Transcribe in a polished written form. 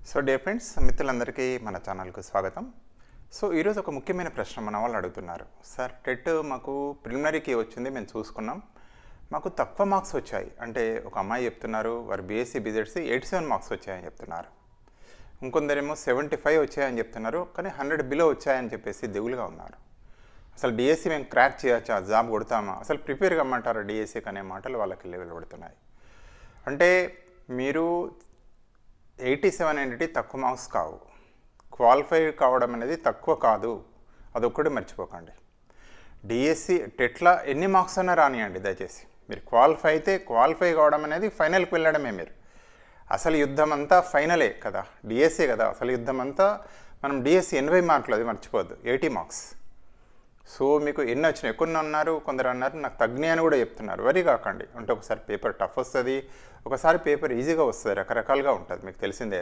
So dear friends, మిత్రులందరికీ మన ఛానల్కు స్వాగతం. సో ఈరోజు ఒక ముఖ్యమైన ప్రశ్న మన వాళ్ళు అడుగుతున్నారు. సార్, టెట్ మాకు ప్రిలిమినరీకి వచ్చింది, మేము చూసుకున్నాం, మాకు తక్కువ మార్క్స్ వచ్చాయి అంటే ఒక అమ్మాయి చెప్తున్నారు వారు బీఎస్సీ బీజెడ్సీ 87 మార్క్స్ వచ్చాయని చెప్తున్నారు. ఇంకొందరేమో 75 వచ్చాయని చెప్తున్నారు, కానీ 100 బిలో వచ్చాయని చెప్పేసి దిగులుగా ఉన్నారు. అసలు డిఎస్సీ మేము క్రాక్ చేయొచ్చా, జాబ్ కొడతామా, అసలు ప్రిపేర్ కమ్మంటారా డిఎస్సీకి అనే మాటలు వాళ్ళకి వెలువడుతున్నాయి. అంటే మీరు 87 అనేది తక్కువ మార్క్స్ కావు, క్వాలిఫై కావడం అనేది తక్కువ కాదు, అదొక్కటి మర్చిపోకండి. డిఎస్సి టెట్లా ఎన్ని మార్క్స్ అన్నా రానియండి, దయచేసి మీరు క్వాలిఫై అయితే క్వాలిఫై కావడం అనేది ఫైనల్కి వెళ్ళడమే. మీరు అసలు యుద్ధం అంతా ఫైనలే కదా, డిఎస్సీ కదా అసలు యుద్ధం అంతా. మనం డిఎస్సి 80 మార్కులు, అది మర్చిపోవద్దు, 80 మార్క్స్. సో మీకు ఎన్ని వచ్చినాయి, కొన్ని అన్నారు, కొందరు అన్నారు నాకు తగ్గినాయి అని కూడా చెప్తున్నారు. వరి కాకండి, అంటే ఒకసారి పేపర్ టఫ్ వస్తుంది, ఒకసారి పేపర్ ఈజీగా వస్తుంది, రకరకాలుగా ఉంటుంది, మీకు తెలిసిందే.